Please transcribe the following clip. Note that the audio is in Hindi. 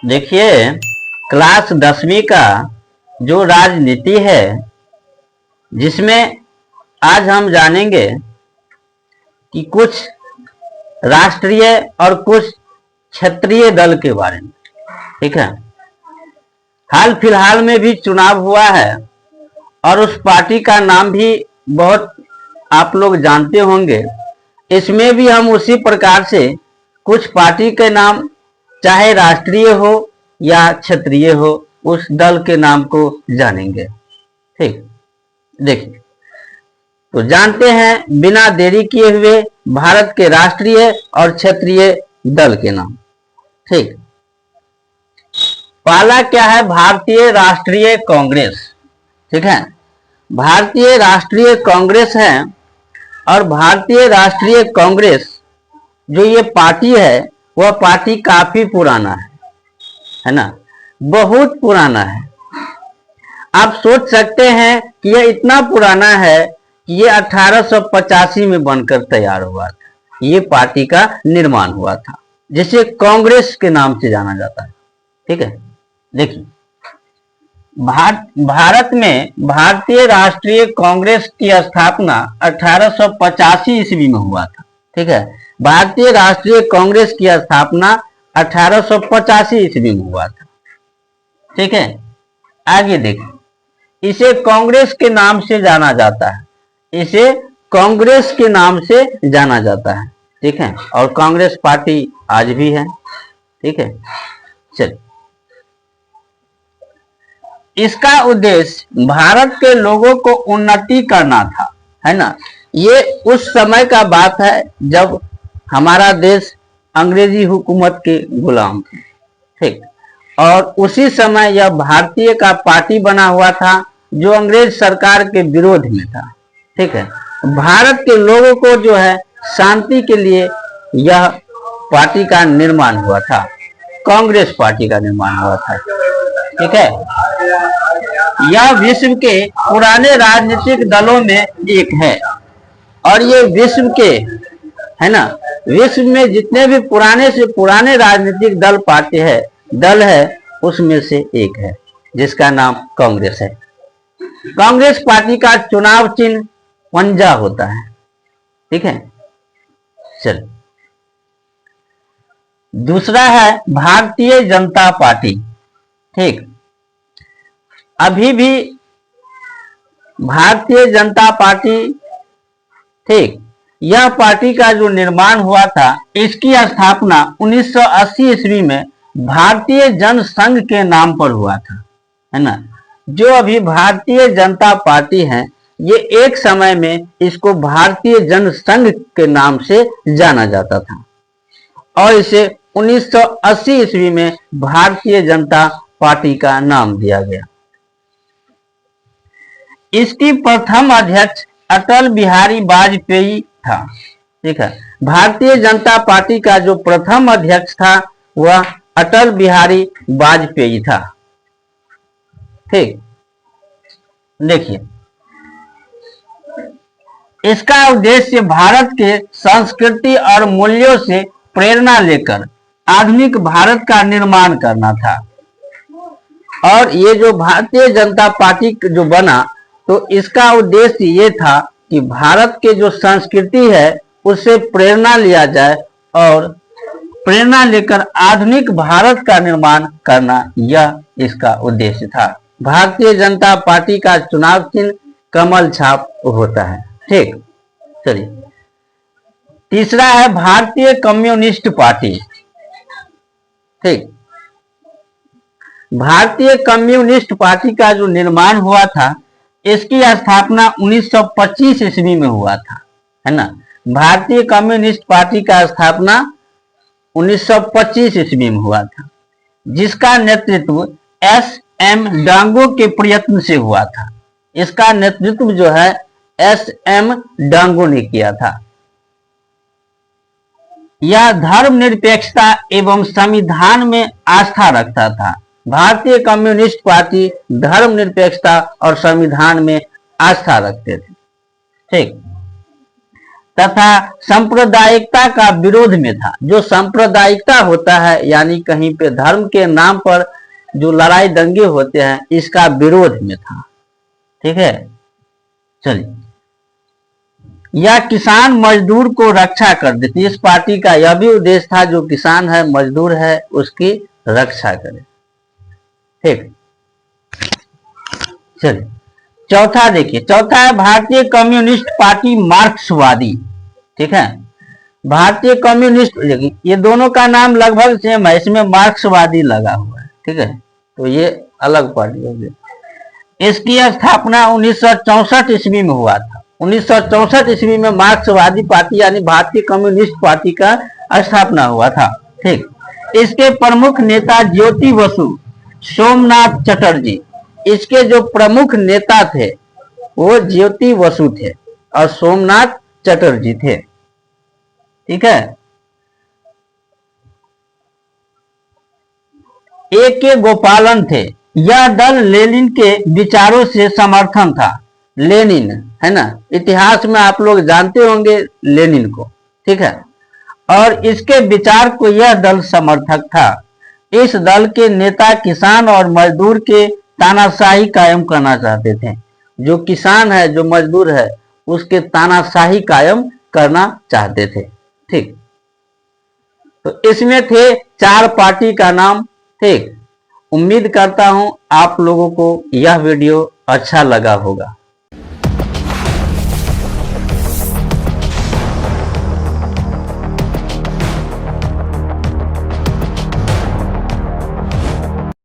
देखिए, क्लास 10वीं का जो राजनीति है, जिसमें आज हम जानेंगे कि कुछ राष्ट्रीय और कुछ क्षेत्रीय दल के बारे में। ठीक है, हाल फिलहाल में भी चुनाव हुआ है और उस पार्टी का नाम भी बहुत आप लोग जानते होंगे। इसमें भी हम उसी प्रकार से कुछ पार्टी के नाम, चाहे राष्ट्रीय हो या क्षेत्रीय हो, उस दल के नाम को जानेंगे। ठीक, देखिए, तो जानते हैं बिना देरी किए हुए भारत के राष्ट्रीय और क्षेत्रीय दल के नाम। ठीक, पहला क्या है? भारतीय राष्ट्रीय कांग्रेस। ठीक है, भारतीय राष्ट्रीय कांग्रेस है। और भारतीय राष्ट्रीय कांग्रेस जो ये पार्टी है, वह पार्टी काफी पुराना है ना, बहुत पुराना है। आप सोच सकते हैं कि यह इतना पुराना है कि ये 1885 में बनकर तैयार हुआ था। ये पार्टी का निर्माण हुआ था, जिसे कांग्रेस के नाम से जाना जाता है। ठीक है, देखिए, भारत में भारतीय राष्ट्रीय कांग्रेस की स्थापना 1885 ईस्वी में हुआ था। ठीक है, भारतीय राष्ट्रीय कांग्रेस की स्थापना 1885 ईस्वी में हुआ था। ठीक है, आगे देखिए, इसे कांग्रेस के नाम से जाना जाता है। इसे कांग्रेस के नाम से जाना जाता है। ठीक है, और कांग्रेस पार्टी आज भी है। ठीक है, चलिए, इसका उद्देश्य भारत के लोगों को उन्नति करना था, है ना। ये उस समय का बात है जब हमारा देश अंग्रेजी हुकूमत के गुलाम थे। ठीक, और उसी समय यह भारतीय का पार्टी बना हुआ था, जो अंग्रेज सरकार के विरोध में था। ठीक है, भारत के लोगों को जो है शांति के लिए यह पार्टी का निर्माण हुआ था, कांग्रेस पार्टी का निर्माण हुआ था। ठीक है, यह विश्व के पुराने राजनीतिक दलों में एक है। और ये विश्व के, है ना, विश्व में जितने भी पुराने से पुराने राजनीतिक दल है, उसमें से एक है, जिसका नाम कांग्रेस है। कांग्रेस पार्टी का चुनाव चिन्ह पंजा होता है। ठीक है, चल, दूसरा है भारतीय जनता पार्टी। ठीक, अभी भी भारतीय जनता पार्टी, ठीक, यह पार्टी का जो निर्माण हुआ था, इसकी स्थापना 1980 ईस्वी में भारतीय जन संघ के नाम पर हुआ था, है ना। जो अभी भारतीय जनता पार्टी है, ये एक समय में इसको भारतीय जन संघ के नाम से जाना जाता था, और इसे 1980 ईस्वी में भारतीय जनता पार्टी का नाम दिया गया। इसकी प्रथम अध्यक्ष अटल बिहारी वाजपेयी था। ठीक है, भारतीय जनता पार्टी का जो प्रथम अध्यक्ष था, वह अटल बिहारी वाजपेयी था। ठीक, देखिए, इसका उद्देश्य भारत के संस्कृति और मूल्यों से प्रेरणा लेकर आधुनिक भारत का निर्माण करना था। और ये जो भारतीय जनता पार्टी जो बना, तो इसका उद्देश्य ये था कि भारत के जो संस्कृति है, उससे प्रेरणा लिया जाए और प्रेरणा लेकर आधुनिक भारत का निर्माण करना, यह इसका उद्देश्य था। भारतीय जनता पार्टी का चुनाव चिन्ह कमल छाप होता है। ठीक, चलिए, तीसरा है भारतीय कम्युनिस्ट पार्टी। ठीक, भारतीय कम्युनिस्ट पार्टी का जो निर्माण हुआ था, इसकी स्थापना 1925 ईस्वी में हुआ था, है ना। भारतीय कम्युनिस्ट पार्टी का स्थापना 1925 ईस्वी में हुआ था, जिसका नेतृत्व एस.एम. डांगो के प्रयत्न से हुआ था। इसका नेतृत्व जो है एस.एम. डांगो ने किया था। यह धर्मनिरपेक्षता एवं संविधान में आस्था रखता था। भारतीय कम्युनिस्ट पार्टी धर्मनिरपेक्षता और संविधान में आस्था रखते थे। ठीक, तथा सांप्रदायिकता का विरोध में था। जो सांप्रदायिकता होता है यानी कहीं पे धर्म के नाम पर जो लड़ाई दंगे होते हैं, इसका विरोध में था। ठीक है, चलिए। यह किसान मजदूर को रक्षा कर देती, इस पार्टी का यह भी उद्देश्य था जो किसान है, मजदूर है, उसकी रक्षा करे। ठीक, चलिए चौथा देखिए। चौथा है भारतीय कम्युनिस्ट पार्टी मार्क्सवादी। ठीक है, भारतीय कम्युनिस्ट, ये दोनों का नाम लगभग सेम है, इसमें मार्क्सवादी लगा हुआ है। ठीक है, तो ये अलग पार्टी हो गई। इसकी स्थापना 1964 ईस्वी में हुआ था। 1964 ईस्वी में मार्क्सवादी पार्टी यानी भारतीय कम्युनिस्ट पार्टी का स्थापना हुआ था। ठीक, इसके प्रमुख नेता ज्योति बसु, सोमनाथ चटर्जी, इसके जो प्रमुख नेता थे वो ज्योति बसु थे और सोमनाथ चटर्जी थे। ठीक है, ए के गोपालन थे। यह दल लेनिन के विचारों से समर्थन था। लेनिन है ना, इतिहास में आप लोग जानते होंगे लेनिन को। ठीक है, और इसके विचार को यह दल समर्थक था। इस दल के नेता किसान और मजदूर के तानाशाही कायम करना चाहते थे। जो किसान है, जो मजदूर है, उसके तानाशाही कायम करना चाहते थे। ठीक, तो इसमें थे 4 पार्टी का नाम। ठीक, उम्मीद करता हूं आप लोगों को यह वीडियो अच्छा लगा होगा।